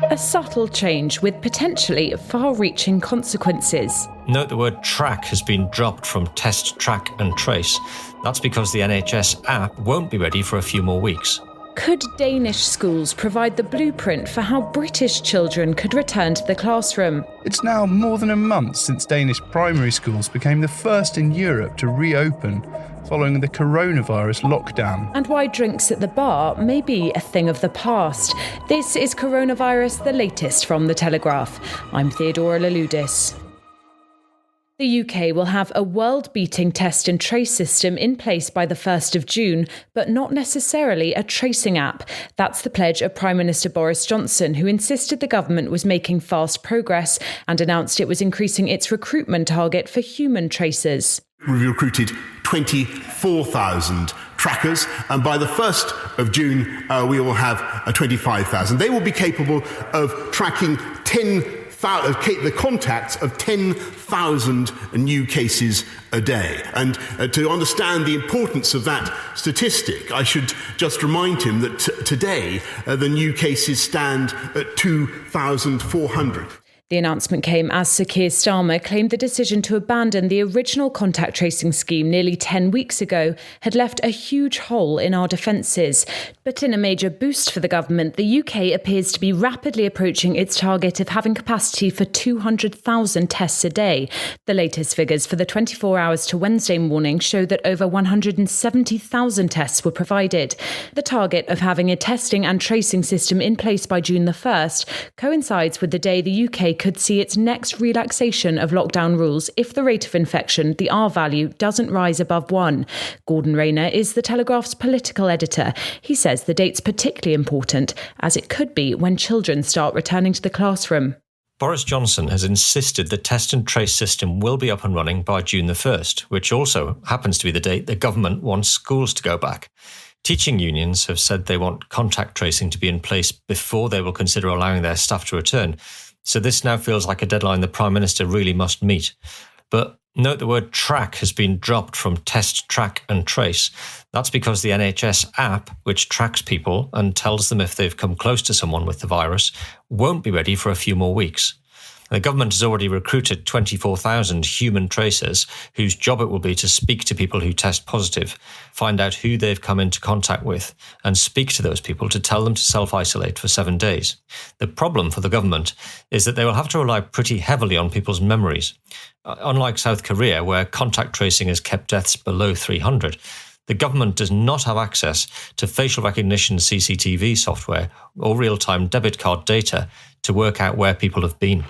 A subtle change with potentially far-reaching consequences. Note the word track has been dropped from test, track and trace. That's because the NHS app won't be ready for a few more weeks. Could Danish schools provide the blueprint for how British children could return to the classroom? It's now more than a month since Danish primary schools became the first in Europe to reopen following the coronavirus lockdown. And why drinks at the bar may be a thing of the past. This is Coronavirus, the latest from The Telegraph. I'm Theodora Laludis. The UK will have a world-beating test and trace system in place by the 1st of June, but not necessarily a tracing app. That's the pledge of Prime Minister Boris Johnson, who insisted the government was making fast progress and announced it was increasing its recruitment target for human tracers. We've recruited 24,000 trackers, and by the 1st of June, we will have 25,000. They will be capable of tracking the contacts of 10,000 new cases a day. And to understand the importance of that statistic, I should just remind him that today the new cases stand at 2,400. The announcement came as Sir Keir Starmer claimed the decision to abandon the original contact tracing scheme nearly 10 weeks ago had left a huge hole in our defences. But in a major boost for the government, the UK appears to be rapidly approaching its target of having capacity for 200,000 tests a day. The latest figures for the 24 hours to Wednesday morning show that over 170,000 tests were provided. The target of having a testing and tracing system in place by June the 1st coincides with the day the UK could see its next relaxation of lockdown rules if the rate of infection, the R value, doesn't rise above 1. Gordon Rayner is The Telegraph's political editor. He says the date's particularly important, as it could be when children start returning to the classroom. Boris Johnson has insisted the test and trace system will be up and running by June the 1st, which also happens to be the date the government wants schools to go back. Teaching unions have said they want contact tracing to be in place before they will consider allowing their staff to return. So this now feels like a deadline the Prime Minister really must meet. But note the word track has been dropped from test, track and trace. That's because the NHS app, which tracks people and tells them if they've come close to someone with the virus, won't be ready for a few more weeks. The government has already recruited 24,000 human tracers whose job it will be to speak to people who test positive, find out who they've come into contact with, and speak to those people to tell them to self-isolate for 7 days. The problem for the government is that they will have to rely pretty heavily on people's memories. Unlike South Korea, where contact tracing has kept deaths below 300, the government does not have access to facial recognition CCTV software or real-time debit card data to work out where people have been.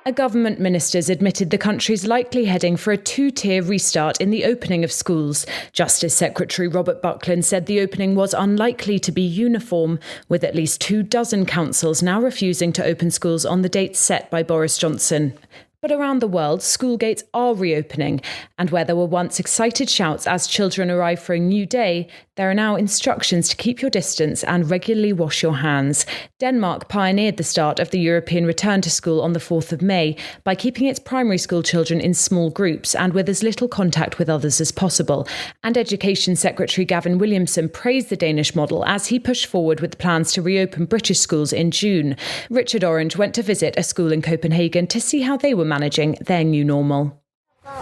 A government minister's admitted the country's likely heading for a two-tier restart in the opening of schools. Justice Secretary Robert Buckland said the opening was unlikely to be uniform, with at least 24 councils now refusing to open schools on the dates set by Boris Johnson. But around the world, school gates are reopening, and where there were once excited shouts as children arrive for a new day, there are now instructions to keep your distance and regularly wash your hands. Denmark pioneered the start of the European return to school on the 4th of May by keeping its primary school children in small groups and with as little contact with others as possible. And Education Secretary Gavin Williamson praised the Danish model as he pushed forward with plans to reopen British schools in June. Richard Orange went to visit a school in Copenhagen to see how they were managing their new normal.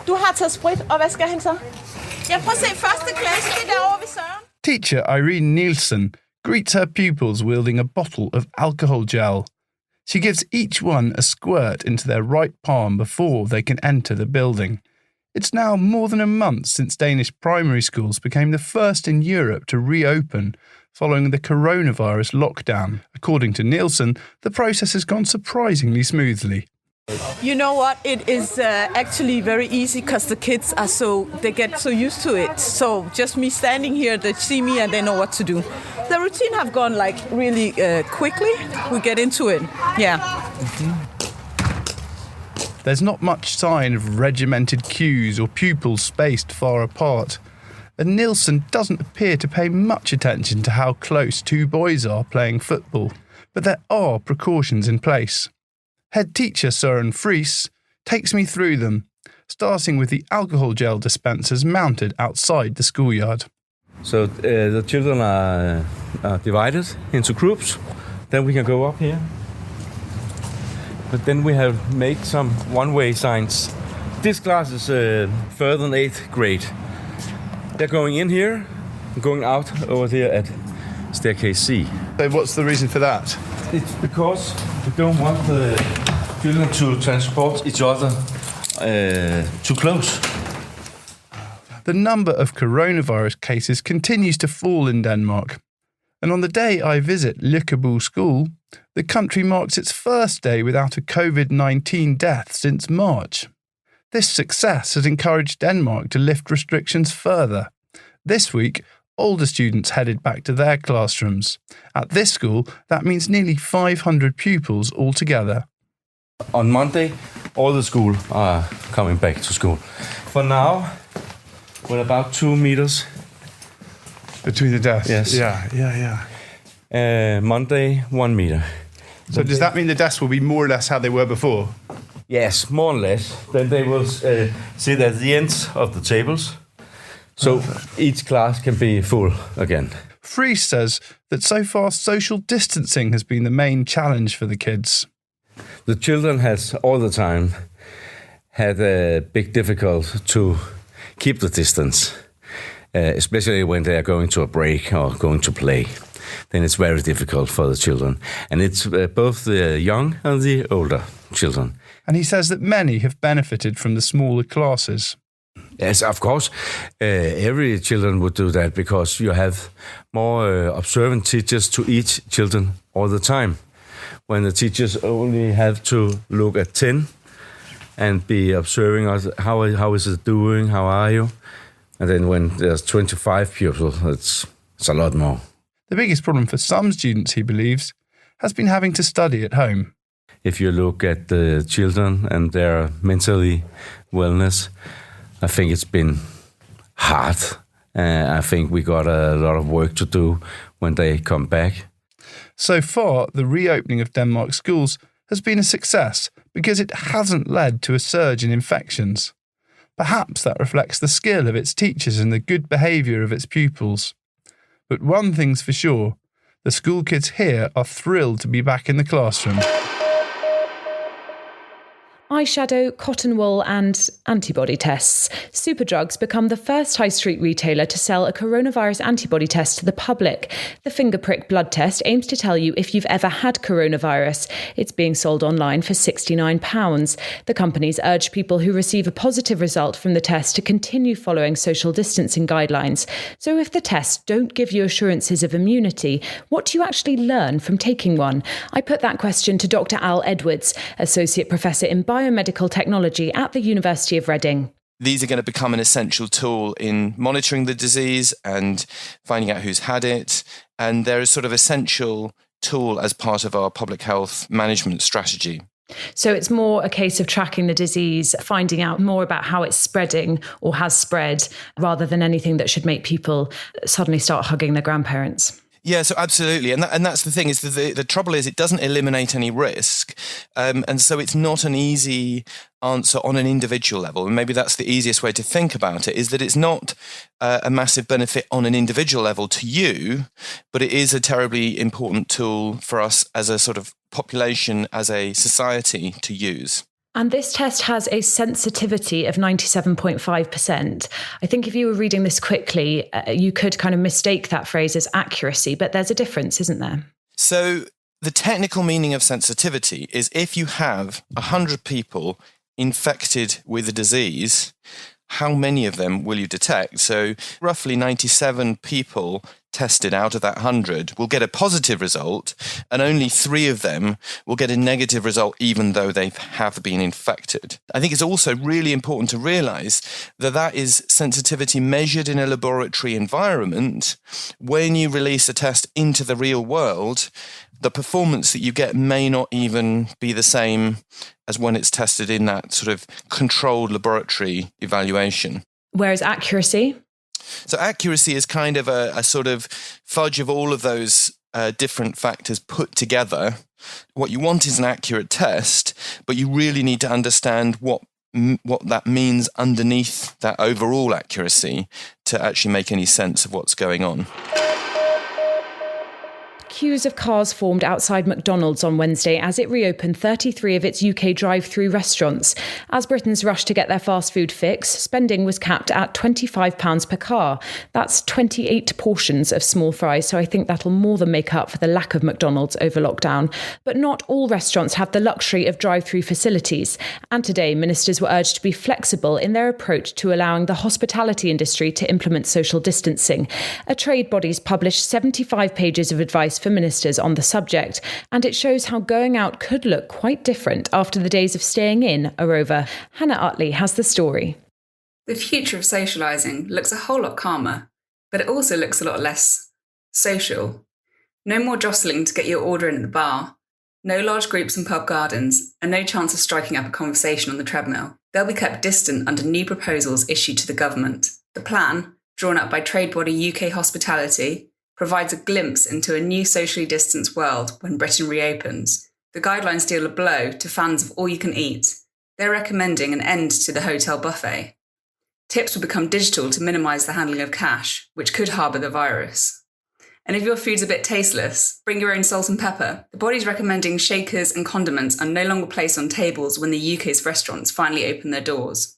Du har taget sprit, og hvad skal han så? Jeg prøver at se første klasse, det er derovre ved Søren. Teacher Irene Nielsen greets her pupils wielding a bottle of alcohol gel. She gives each one a squirt into their right palm before they can enter the building. It's now more than a month since Danish primary schools became the first in Europe to reopen following the coronavirus lockdown. According to Nielsen, the process has gone surprisingly smoothly. You know what? It is actually very easy because the kids they get so used to it. So just me standing here, they see me and they know what to do. The routine have gone really quickly. We get into it. Yeah. Mm-hmm. There's not much sign of regimented queues or pupils spaced far apart. And Nielsen doesn't appear to pay much attention to how close two boys are playing football. But there are precautions in place. Head teacher Søren Friis takes me through them, starting with the alcohol gel dispensers mounted outside the schoolyard. So the children are divided into groups. Then we can go up here. But then we have made some one-way signs. This class is further than 8th grade. They're going in here and going out over there at staircase C. So what's the reason for that? It's because we don't want the children to transport each other too close. The number of coronavirus cases continues to fall in Denmark. And on the day I visit Lykkebo School, the country marks its first day without a COVID-19 death since March. This success has encouraged Denmark to lift restrictions further. This week, older students headed back to their classrooms. At this school, that means nearly 500 pupils altogether. On Monday, all the school are coming back to school. For now, we're about 2 meters. Between the desks? Yes. Yeah. Monday, 1 meter. So does that mean the desks will be more or less how they were before? Yes, more or less. Then they will sit at the ends of the tables. So each class can be full again. Friis says that so far social distancing has been the main challenge for the kids. The children has all the time had a big difficulty to keep the distance, especially when they are going to a break or going to play. Then it's very difficult for the children. And it's both the young and the older children. And he says that many have benefited from the smaller classes. Yes, of course. Every children would do that because you have more observant teachers to each children all the time. When the teachers only have to look at 10 and be observing us, how is it doing, how are you? And then when there's 25 pupils, it's a lot more. The biggest problem for some students, he believes, has been having to study at home. If you look at the children and their mentally wellness, I think it's been hard. I think we got a lot of work to do when they come back. So far, the reopening of Denmark's schools has been a success because it hasn't led to a surge in infections. Perhaps that reflects the skill of its teachers and the good behaviour of its pupils. But one thing's for sure, the school kids here are thrilled to be back in the classroom. Eyeshadow, cotton wool and antibody tests. Superdrugs become the first high street retailer to sell a coronavirus antibody test to the public. The finger prick blood test aims to tell you if you've ever had coronavirus. It's being sold online for £69. The companies urge people who receive a positive result from the test to continue following social distancing guidelines. So if the tests don't give you assurances of immunity, what do you actually learn from taking one? I put that question to Dr. Al Edwards, Associate Professor in Biomedical Technology at the University of Reading. These are going to become an essential tool in monitoring the disease and finding out who's had it. And they're a sort of essential tool as part of our public health management strategy. So it's more a case of tracking the disease, finding out more about how it's spreading or has spread, rather than anything that should make people suddenly start hugging their grandparents. Yeah, so absolutely. And that's the thing, is that the trouble is it doesn't eliminate any risk. And so it's not an easy answer on an individual level. And maybe that's the easiest way to think about it, is that it's not a massive benefit on an individual level to you, but it is a terribly important tool for us as a sort of population, as a society to use. And this test has a sensitivity of 97.5%. I think if you were reading this quickly, you could kind of mistake that phrase as accuracy, but there's a difference, isn't there? So the technical meaning of sensitivity is if you have 100 people infected with a disease, how many of them will you detect? So roughly 97 people tested out of that 100 will get a positive result, and only 3 of them will get a negative result even though they have been infected. I think it's also really important to realise that that is sensitivity measured in a laboratory environment. When you release a test into the real world, the performance that you get may not even be the same as when it's tested in that sort of controlled laboratory evaluation. Whereas accuracy? So accuracy is kind of a sort of fudge of all of those different factors put together. What you want is an accurate test, but you really need to understand what what that means underneath that overall accuracy to actually make any sense of what's going on. Queues of cars formed outside McDonald's on Wednesday as it reopened 33 of its UK drive-through restaurants. As Britons rushed to get their fast food fix, spending was capped at £25 per car. That's 28 portions of small fries, so I think that'll more than make up for the lack of McDonald's over lockdown. But not all restaurants have the luxury of drive-through facilities. And today, ministers were urged to be flexible in their approach to allowing the hospitality industry to implement social distancing. A trade body's published 75 pages of advice for ministers on the subject, and it shows how going out could look quite different after the days of staying in are over. Hannah Utley has the story. The future of socialising looks a whole lot calmer, but it also looks a lot less social. No more jostling to get your order in at the bar, no large groups in pub gardens, and no chance of striking up a conversation on the treadmill. They'll be kept distant under new proposals issued to the government. The plan, drawn up by trade body UK Hospitality, provides a glimpse into a new socially distanced world when Britain reopens. The guidelines deal a blow to fans of all you can eat. They're recommending an end to the hotel buffet. Tips will become digital to minimise the handling of cash, which could harbour the virus. And if your food's a bit tasteless, bring your own salt and pepper. The body's recommending shakers and condiments are no longer placed on tables when the UK's restaurants finally open their doors.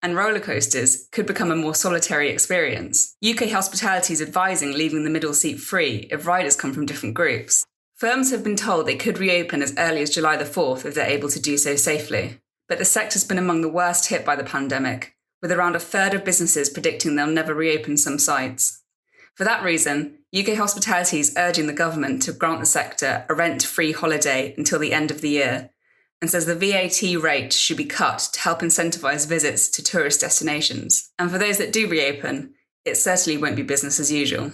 And roller coasters could become a more solitary experience. UK Hospitality is advising leaving the middle seat free if riders come from different groups. Firms have been told they could reopen as early as July the 4th if they're able to do so safely. But the sector's been among the worst hit by the pandemic, with around a third of businesses predicting they'll never reopen some sites. For that reason, UK Hospitality is urging the government to grant the sector a rent-free holiday until the end of the year, and says the VAT rate should be cut to help incentivise visits to tourist destinations. And for those that do reopen, it certainly won't be business as usual.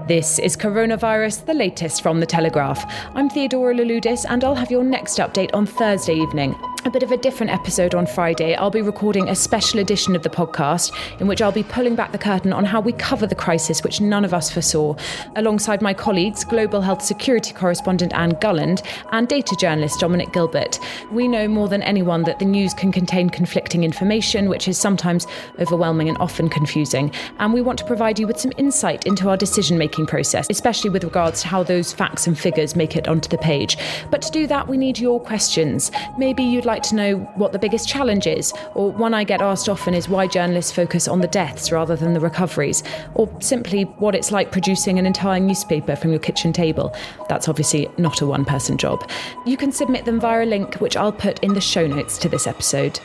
This is Coronavirus, the latest from the Telegraph. I'm Theodora Louloudis, and I'll have your next update on Thursday evening. A bit of a different episode on Friday. I'll be recording a special edition of the podcast in which I'll be pulling back the curtain on how we cover the crisis which none of us foresaw, alongside my colleagues, global health security correspondent Anne Gulland and data journalist Dominic Gilbert. We know more than anyone that the news can contain conflicting information, which is sometimes overwhelming and often confusing, and we want to provide you with some insight into our decision-making process, especially with regards to how those facts and figures make it onto the page. But to do that, we need your questions. Maybe you'd like to know what the biggest challenge is, or one I get asked often is why journalists focus on the deaths rather than the recoveries, or simply what it's like producing an entire newspaper from your kitchen table. That's obviously not a one-person job. You can submit them via a link which I'll put in the show notes to this episode.